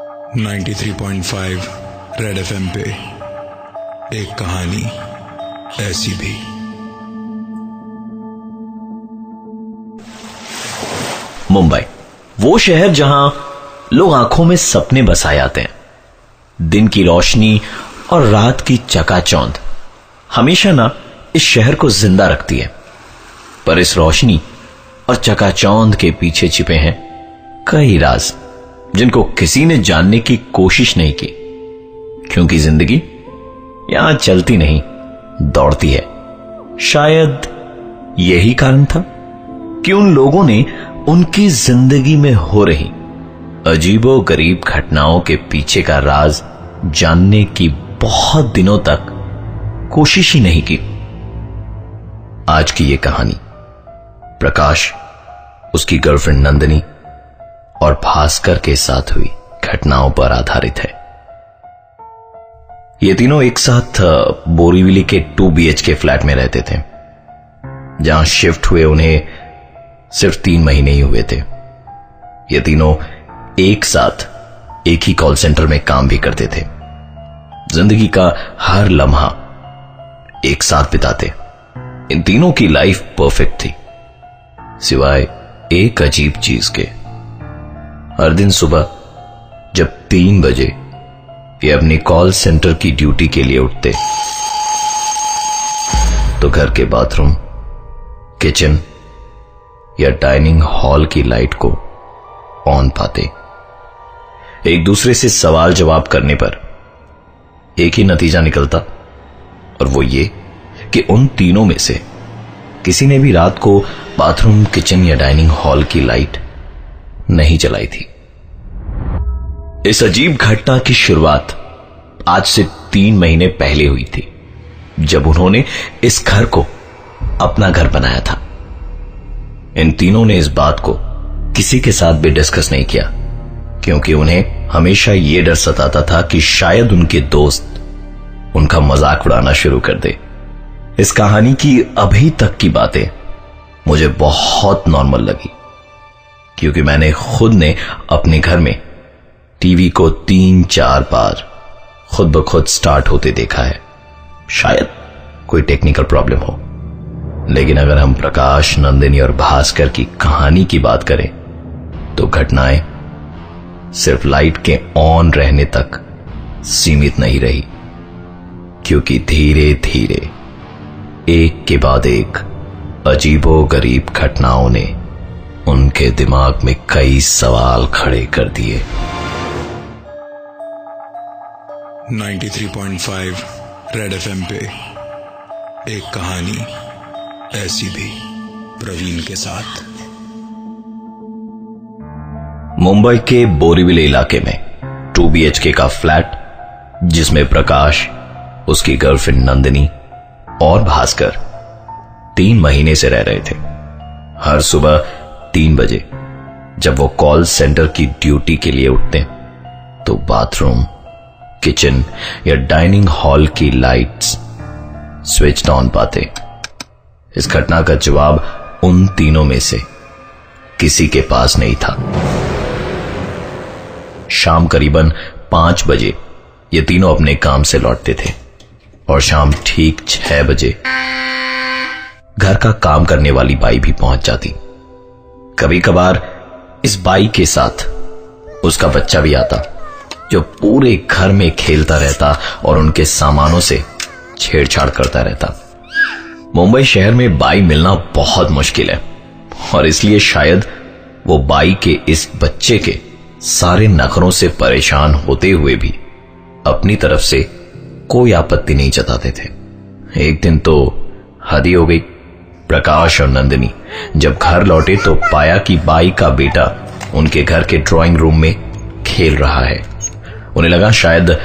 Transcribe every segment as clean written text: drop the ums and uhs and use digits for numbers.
93.5 red FM पे एक कहानी ऐसी भी। मुंबई, वो शहर जहां लोग आंखों में सपने बसाए आते हैं। दिन की रोशनी और रात की चकाचौंध हमेशा ना इस शहर को जिंदा रखती है, पर इस रोशनी और चकाचौंध के पीछे छिपे हैं कई राज जिनको किसी ने जानने की कोशिश नहीं की, क्योंकि जिंदगी यहां चलती नहीं, दौड़ती है। शायद यही कारण था कि उन लोगों ने उनकी जिंदगी में हो रही अजीबो गरीब घटनाओं के पीछे का राज जानने की बहुत दिनों तक कोशिश ही नहीं की। आज की यह कहानी प्रकाश, उसकी गर्लफ्रेंड नंदिनी और भास्कर के साथ हुई घटनाओं पर आधारित है। ये तीनों एक साथ बोरीवली के 2 BHK फ्लैट में रहते थे, जहां शिफ्ट हुए उन्हें सिर्फ 3 महीने ही हुए थे। ये तीनों एक साथ एक ही कॉल सेंटर में काम भी करते थे। जिंदगी का हर लम्हा एक साथ बिताते। इन तीनों की लाइफ परफेक्ट थी, सिवाय एक अजीब चीज के। हर दिन सुबह जब 3 बजे ये अपनी कॉल सेंटर की ड्यूटी के लिए उठते, तो घर के बाथरूम, किचन या डाइनिंग हॉल की लाइट को ऑन पाते। एक दूसरे से सवाल जवाब करने पर एक ही नतीजा निकलता, और वो ये कि उन तीनों में से किसी ने भी रात को बाथरूम, किचन या डाइनिंग हॉल की लाइट नहीं जलाई थी। इस अजीब घटना की शुरुआत आज से 3 महीने पहले हुई थी, जब उन्होंने इस घर को अपना घर बनाया था। इन तीनों ने इस बात को किसी के साथ भी डिस्कस नहीं किया, क्योंकि उन्हें हमेशा यह डर सताता था कि शायद उनके दोस्त उनका मजाक उड़ाना शुरू कर दे। इस कहानी की अभी तक की बातें मुझे बहुत नॉर्मल लगी, क्योंकि मैंने खुद ने अपने घर में टीवी को 3-4 बार खुद ब खुद स्टार्ट होते देखा है। शायद कोई टेक्निकल प्रॉब्लम हो, लेकिन अगर हम प्रकाश, नंदिनी और भास्कर की कहानी की बात करें तो घटनाएं सिर्फ लाइट के ऑन रहने तक सीमित नहीं रही, क्योंकि धीरे धीरे एक के बाद एक अजीबो गरीब घटनाओं ने उनके दिमाग में कई सवाल खड़े कर दिए। 93.5 रेड एफएम पे एक कहानी ऐसी भी, प्रवीण के साथ। मुंबई के बोरीवली इलाके में 2 BHK का फ्लैट, जिसमें प्रकाश, उसकी गर्लफ्रेंड नंदिनी और भास्कर 3 महीने से रह रहे थे। हर सुबह 3 बजे जब वो कॉल सेंटर की ड्यूटी के लिए उठते, तो बाथरूम, किचन या डाइनिंग हॉल की लाइट्स स्विच ऑन पाते। इस घटना का जवाब उन तीनों में से किसी के पास नहीं था। शाम करीबन 5 बजे ये तीनों अपने काम से लौटते थे, और शाम ठीक 6 बजे घर का काम करने वाली बाई भी पहुंच जाती। कभी कभार इस बाई के साथ उसका बच्चा भी आता, जो पूरे घर में खेलता रहता और उनके सामानों से छेड़छाड़ करता रहता। मुंबई शहर में बाई मिलना बहुत मुश्किल है, और इसलिए शायद वो बाई के इस बच्चे के सारे नखरों से परेशान होते हुए भी अपनी तरफ से कोई आपत्ति नहीं जताते थे। एक दिन तो हद ही हो गई। प्रकाश और नंदिनी जब घर लौटे तो पाया कि बाई का बेटा उनके घर के ड्राइंग रूम में खेल रहा है। उन्हें लगा शायद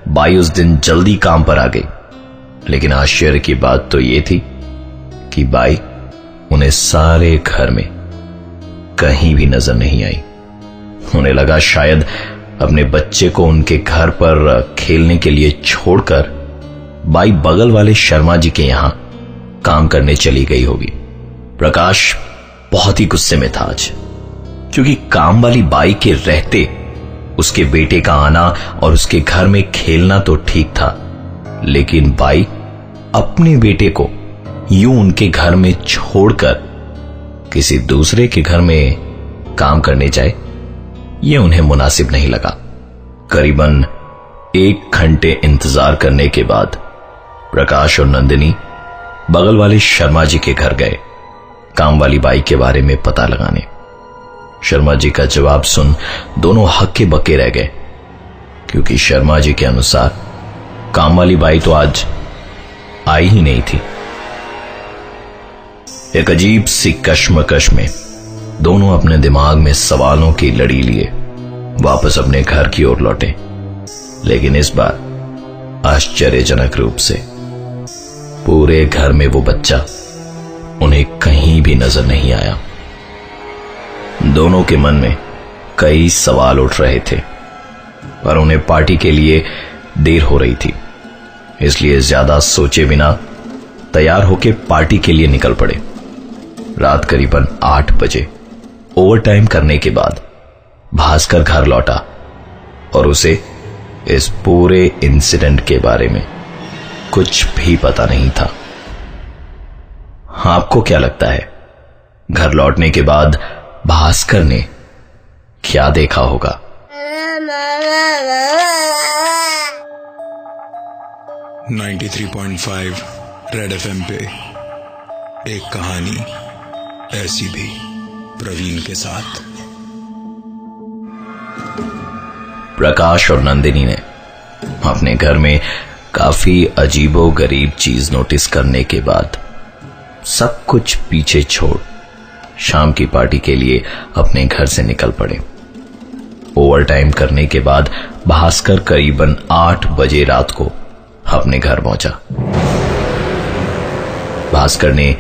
बाई उस दिन जल्दी काम पर आ गई, लेकिन आश्चर्य की बात तो यह थी कि बाई उन्हें सारे घर में कहीं भी नजर नहीं आई। उन्हें लगा शायद अपने बच्चे को उनके घर पर खेलने के लिए छोड़कर बाई बगल वाले शर्मा जी के यहां काम करने चली गई होगी। प्रकाश बहुत ही गुस्से में था आज, क्योंकि काम वाली बाई के रहते उसके बेटे का आना और उसके घर में खेलना तो ठीक था, लेकिन बाई अपने बेटे को यूं उनके घर में छोड़कर किसी दूसरे के घर में काम करने जाए, यह उन्हें मुनासिब नहीं लगा। करीबन 1 घंटे इंतजार करने के बाद प्रकाश और नंदिनी बगल वाले शर्मा जी के घर गए काम वाली बाई के बारे में पता लगाने। शर्मा जी का जवाब सुन दोनों हक्के बक्के रह गए, क्योंकि शर्मा जी के अनुसार काम वाली बाई तो आज आई ही नहीं थी। एक अजीब सी कश्मकश में दोनों अपने दिमाग में सवालों की लड़ी लिए वापस अपने घर की ओर लौटे, लेकिन इस बार आश्चर्यजनक रूप से पूरे घर में वो बच्चा उन्हें कहीं भी नजर नहीं आया। दोनों के मन में कई सवाल उठ रहे थे, पर उन्हें पार्टी के लिए देर हो रही थी, इसलिए ज्यादा सोचे बिना तैयार होकर पार्टी के लिए निकल पड़े। रात करीबन 8 बजे ओवरटाइम करने के बाद भास्कर घर लौटा और उसे इस पूरे इंसिडेंट के बारे में कुछ भी पता नहीं था। आपको क्या लगता है, घर लौटने के बाद भास्कर ने क्या देखा होगा? नाइन्टी 93.5 रेड एफएम पे एक कहानी ऐसी भी, प्रवीण के साथ। प्रकाश और नंदिनी ने अपने घर में काफी अजीबो गरीब चीज नोटिस करने के बाद सब कुछ पीछे छोड़ शाम की पार्टी के लिए अपने घर से निकल पड़े। ओवरटाइम करने के बाद भास्कर करीबन 8 बजे रात को अपने घर पहुंचा। भास्कर ने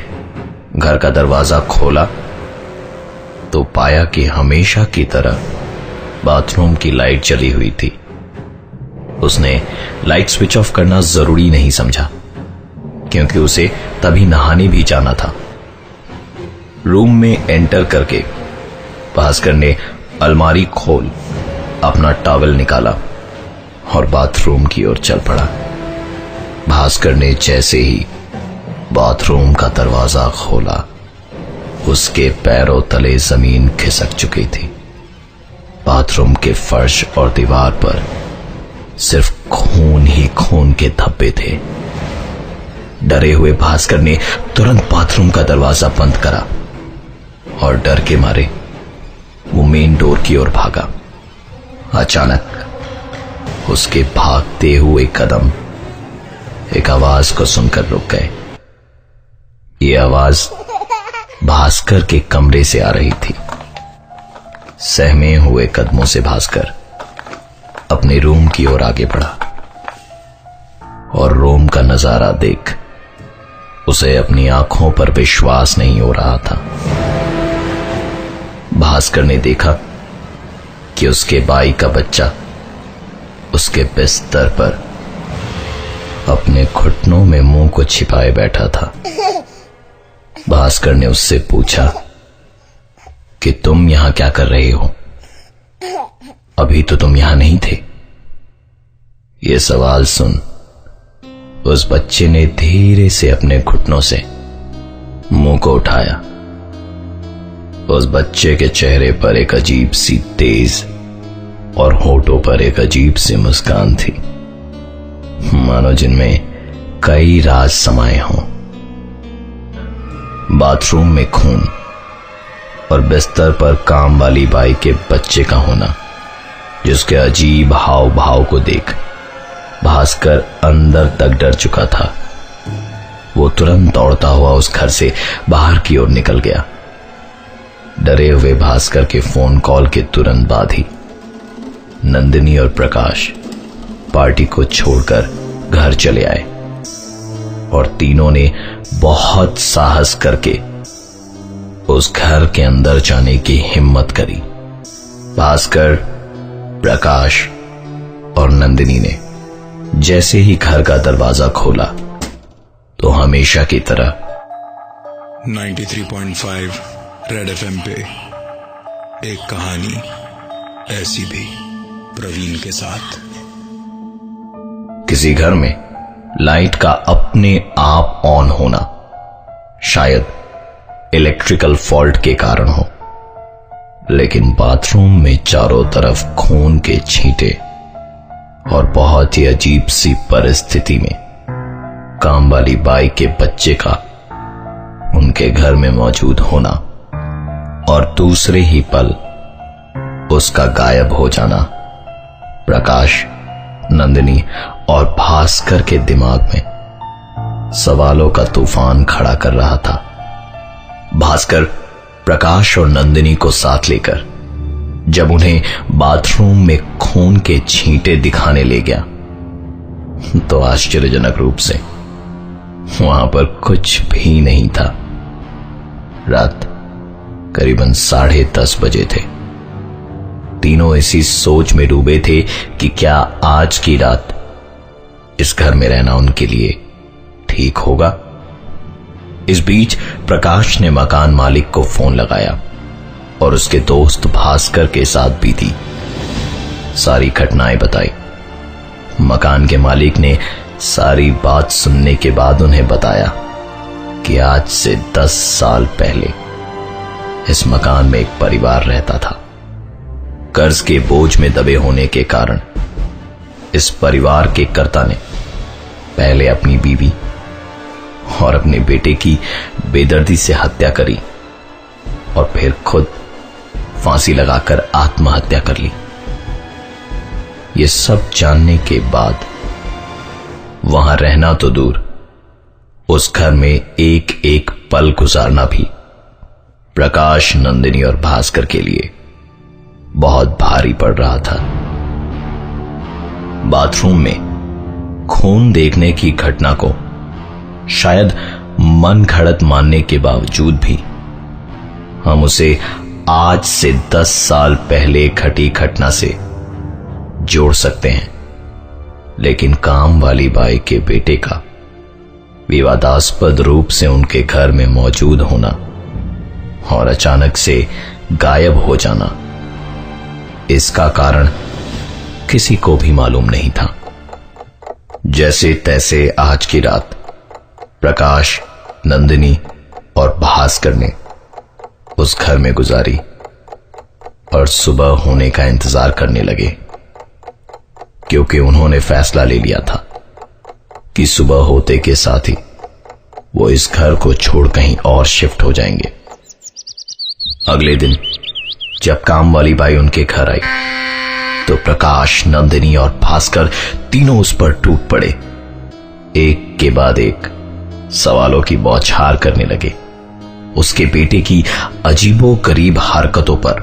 घर का दरवाजा खोला तो पाया कि हमेशा की तरह बाथरूम की लाइट जली हुई थी। उसने लाइट स्विच ऑफ करना जरूरी नहीं समझा, क्योंकि उसे तभी नहाने भी जाना था। रूम में एंटर करके भास्कर ने अलमारी खोल अपना टॉवल निकाला और बाथरूम की ओर चल पड़ा। भास्कर ने जैसे ही बाथरूम का दरवाजा खोला, उसके पैरों तले जमीन खिसक चुकी थी। बाथरूम के फर्श और दीवार पर सिर्फ खून ही खून के धब्बे थे। डरे हुए भास्कर ने तुरंत बाथरूम का दरवाजा बंद करा और डर के मारे वो मेन डोर की ओर भागा। अचानक उसके भागते हुए कदम एक आवाज को सुनकर रुक गए। ये आवाज भास्कर के कमरे से आ रही थी। सहमे हुए कदमों से भास्कर अपने रूम की ओर आगे बढ़ा और रूम का नजारा देख उसे अपनी आंखों पर विश्वास नहीं हो रहा था। भास्कर ने देखा कि उसके भाई का बच्चा उसके बिस्तर पर अपने घुटनों में मुंह को छिपाए बैठा था। भास्कर ने उससे पूछा कि तुम यहां क्या कर रहे हो? अभी तो तुम यहां नहीं थे। यह सवाल सुन उस बच्चे ने धीरे से अपने घुटनों से मुंह को उठाया। उस बच्चे के चेहरे पर एक अजीब सी तेज और होठों पर एक अजीब सी मुस्कान थी, मानो जिनमें कई राज समाये हों। बाथरूम में खून और बिस्तर पर काम वाली बाई के बच्चे का होना, जिसके अजीब हाव भाव को देख भास्कर अंदर तक डर चुका था। वो तुरंत दौड़ता हुआ उस घर से बाहर की ओर निकल गया। डरे हुए भास्कर के फोन कॉल के तुरंत बाद ही नंदिनी और प्रकाश पार्टी को छोड़कर घर चले आए और तीनों ने बहुत साहस करके उस घर के अंदर जाने की हिम्मत करी। भास्कर, प्रकाश और नंदिनी ने जैसे ही घर का दरवाजा खोला तो हमेशा की तरह 93.5 रेड एफएम पे एक कहानी ऐसी भी, प्रवीण के साथ। किसी घर में लाइट का अपने आप ऑन होना शायद इलेक्ट्रिकल फॉल्ट के कारण हो, लेकिन बाथरूम में चारों तरफ खून के छींटे और बहुत ही अजीब सी परिस्थिति में काम वाली बाई के बच्चे का उनके घर में मौजूद होना और दूसरे ही पल उसका गायब हो जाना प्रकाश, नंदिनी और भास्कर के दिमाग में सवालों का तूफान खड़ा कर रहा था। भास्कर प्रकाश और नंदिनी को साथ लेकर जब उन्हें बाथरूम में खून के छींटे दिखाने ले गया तो आश्चर्यजनक रूप से वहां पर कुछ भी नहीं था। रात करीबन 10:30 बजे थे। तीनों इसी सोच में डूबे थे कि क्या आज की रात इस घर में रहना उनके लिए ठीक होगा। इस बीच प्रकाश ने मकान मालिक को फोन लगाया और उसके दोस्त भास्कर के साथ बीती सारी घटनाएं बताई। मकान के मालिक ने सारी बात सुनने के बाद उन्हें बताया कि आज से 10 साल पहले इस मकान में एक परिवार रहता था। कर्ज के बोझ में दबे होने के कारण इस परिवार के कर्ता ने पहले अपनी बीवी और अपने बेटे की बेदर्दी से हत्या करी और फिर खुद फांसी लगाकर आत्महत्या कर ली। ये सब जानने के बाद वहां रहना तो दूर, उस घर में एक एक पल गुजारना भी प्रकाश, नंदिनी और भास्कर के लिए बहुत भारी पड़ रहा था। बाथरूम में खून देखने की घटना को शायद मन घड़त मानने के बावजूद भी हम उसे आज से 10 साल पहले घटी घटना से जोड़ सकते हैं, लेकिन काम वाली बाई के बेटे का विवादास्पद रूप से उनके घर में मौजूद होना और अचानक से गायब हो जाना, इसका कारण किसी को भी मालूम नहीं था। जैसे तैसे आज की रात प्रकाश, नंदिनी और भास्कर ने उस घर में गुजारी और सुबह होने का इंतजार करने लगे, क्योंकि उन्होंने फैसला ले लिया था कि सुबह होते के साथ ही वो इस घर को छोड़ कहीं और शिफ्ट हो जाएंगे। अगले दिन जब काम वाली बाई उनके घर आई तो प्रकाश, नंदिनी और भास्कर तीनों उस पर टूट पड़े। एक के बाद एक सवालों की बौछार करने लगे, उसके बेटे की अजीबोगरीब हरकतों पर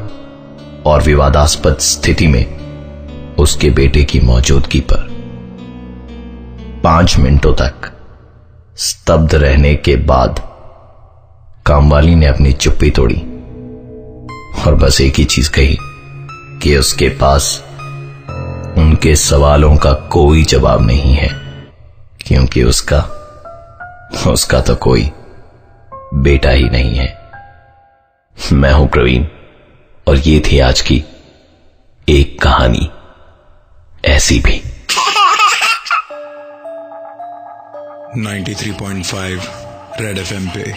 और विवादास्पद स्थिति में उसके बेटे की मौजूदगी पर। 5 मिनटों तक स्तब्ध रहने के बाद कामवाली ने अपनी चुप्पी तोड़ी और बस एक ही चीज कही कि उसके पास उनके सवालों का कोई जवाब नहीं है, क्योंकि उसका तो कोई बेटा ही नहीं है। मैं हूं प्रवीण और ये थी आज की एक कहानी ऐसी भी। 93.5 रेड एफएम पे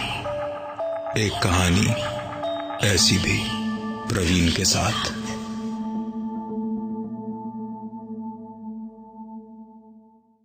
एक कहानी ऐसी भी, प्रवीण के साथ।